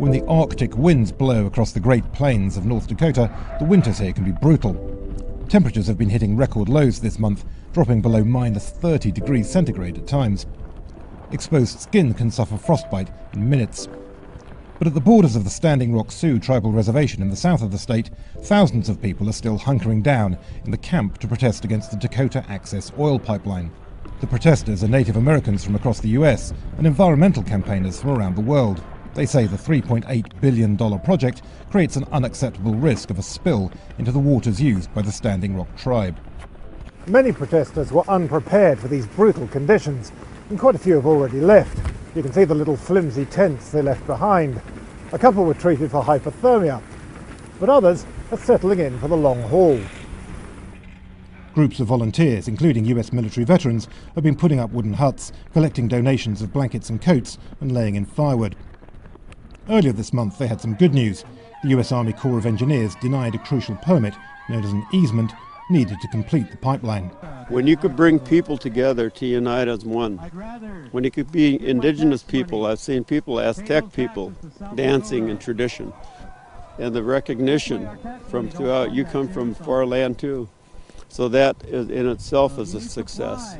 When the Arctic winds blow across the Great Plains of North Dakota, the winters here can be brutal. Temperatures have been hitting record lows this month, dropping below minus 30 degrees centigrade at times. Exposed skin can suffer frostbite in minutes. But at the borders of the Standing Rock Sioux tribal reservation in the south of the state, thousands of people are still hunkering down in the camp to protest against the Dakota Access oil pipeline. The protesters are Native Americans from across the US and environmental campaigners from around the world. They say the $3.8 billion project creates an unacceptable risk of a spill into the waters used by the Standing Rock tribe. Many protesters were unprepared for these brutal conditions, and quite a few have already left. You can see the little flimsy tents they left behind. A couple were treated for hypothermia, but others are settling in for the long haul. Groups of volunteers, including US military veterans, have been putting up wooden huts, collecting donations of blankets and coats, and laying in firewood. Earlier this month they had some good news. The US Army Corps of Engineers denied a crucial permit, known as an easement, needed to complete the pipeline. When you could bring people together to unite as one, when you could be indigenous people, I've seen people, Aztec people, dancing in tradition, and the recognition from throughout, you come from far land too, so that in itself is a success.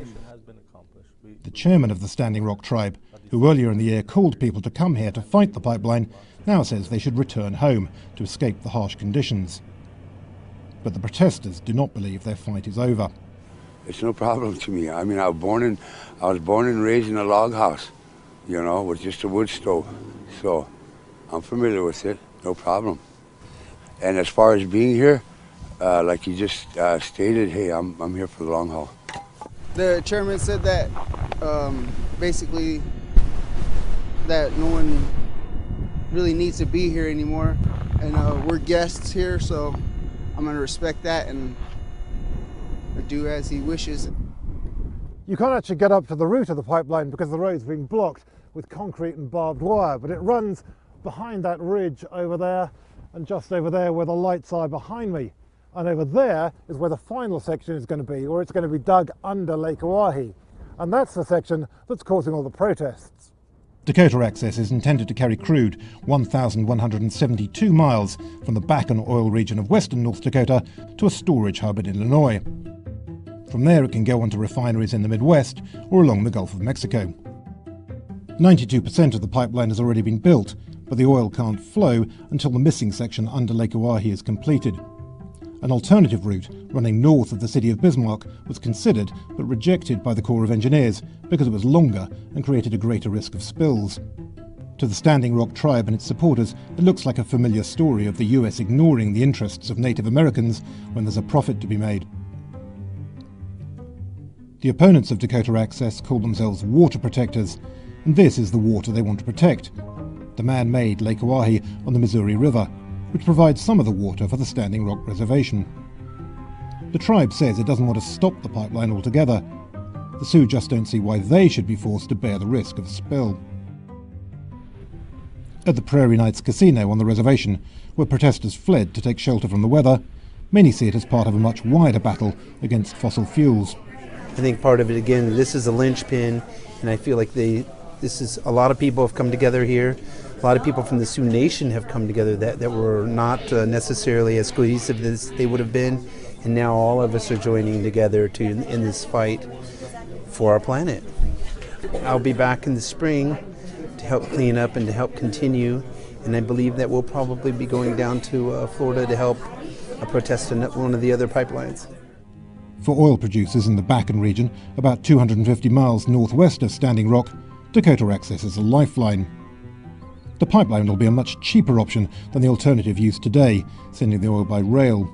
The chairman of the Standing Rock tribe, who earlier in the year called people to come here to fight the pipeline, now says they should return home to escape the harsh conditions. But the protesters do not believe their fight is over. It's no problem to me. I mean, I was born and raised in a log house, you know, with just a wood stove. So I'm familiar with it, no problem. And as far as being here, like you just stated, hey, I'm here for the long haul. The chairman said that basically that no one really needs to be here anymore, and we're guests here, so I'm going to respect that and do as he wishes. You can't actually get up to the route of the pipeline because the road's been blocked with concrete and barbed wire, but it runs behind that ridge over there and just over there where the lights are behind me. And over there is where the final section is going to be, or it's going to be dug under Lake Oahe. And that's the section that's causing all the protests. Dakota Access is intended to carry crude 1,172 miles from the Bakken oil region of western North Dakota to a storage hub in Illinois. From there it can go on to refineries in the Midwest or along the Gulf of Mexico. 92% of the pipeline has already been built, but the oil can't flow until the missing section under Lake Oahe is completed. An alternative route running north of the city of Bismarck was considered but rejected by the Corps of Engineers because it was longer and created a greater risk of spills. To the Standing Rock tribe and its supporters, it looks like a familiar story of the US ignoring the interests of Native Americans when there's a profit to be made. The opponents of Dakota Access call themselves water protectors, and this is the water they want to protect: the man-made Lake Oahe on the Missouri River, which provides some of the water for the Standing Rock Reservation. The tribe says it doesn't want to stop the pipeline altogether. The Sioux just don't see why they should be forced to bear the risk of a spill. At the Prairie Knights Casino on the reservation, where protesters fled to take shelter from the weather, many see it as part of a much wider battle against fossil fuels. I think part of it, again, this is a linchpin, and I feel like a lot of people have come together here. A lot of people from the Sioux Nation have come together that were not necessarily as cohesive as they would have been, and now all of us are joining together in this fight for our planet. I'll be back in the spring to help clean up and to help continue, and I believe that we'll probably be going down to Florida to help protest on one of the other pipelines. For oil producers in the Bakken region, about 250 miles northwest of Standing Rock, Dakota Access is a lifeline. The pipeline will be a much cheaper option than the alternative used today, sending the oil by rail.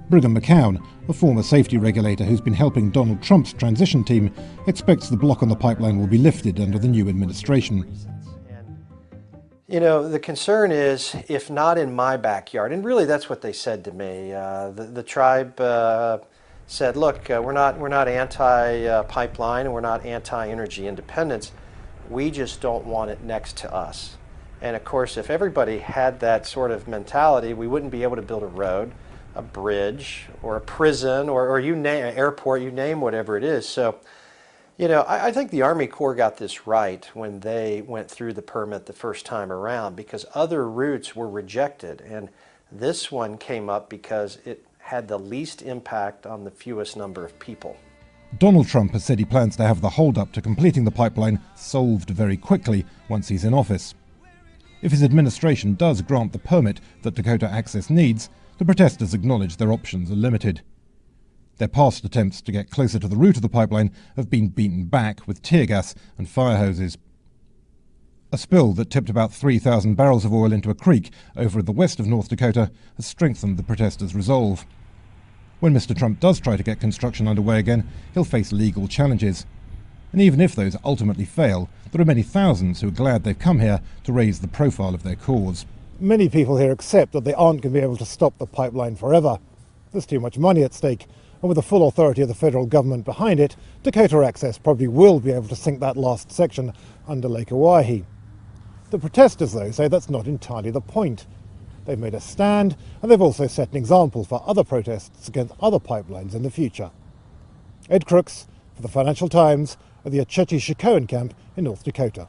Brigham McCown, a former safety regulator who's been helping Donald Trump's transition team, expects the block on the pipeline will be lifted under the new administration. You know, the concern is, if not in my backyard, and really that's what they said to me. The tribe said, look, we're not anti-pipeline and we're not anti-energy independence. We just don't want it next to us. And of course, if everybody had that sort of mentality, we wouldn't be able to build a road, a bridge, or a prison, or you name an airport, you name whatever it is. So You know, I think the Army Corps got this right when they went through the permit the first time around, because other routes were rejected, and this one came up because it had the least impact on the fewest number of people. Donald Trump has said he plans to have the hold-up to completing the pipeline solved very quickly once he's in office. If his administration does grant the permit that Dakota Access needs, the protesters acknowledge their options are limited. Their past attempts to get closer to the route of the pipeline have been beaten back with tear gas and fire hoses. A spill that tipped about 3,000 barrels of oil into a creek over in the west of North Dakota has strengthened the protesters' resolve. When Mr. Trump does try to get construction underway again, he'll face legal challenges. And even if those ultimately fail, there are many thousands who are glad they've come here to raise the profile of their cause. Many people here accept that they aren't going to be able to stop the pipeline forever. There's too much money at stake, and with the full authority of the federal government behind it, Dakota Access probably will be able to sink that last section under Lake Oahe. The protesters, though, say that's not entirely the point. They've made a stand, and they've also set an example for other protests against other pipelines in the future. Ed Crooks for the Financial Times at the Achechi-Shikoan camp in North Dakota.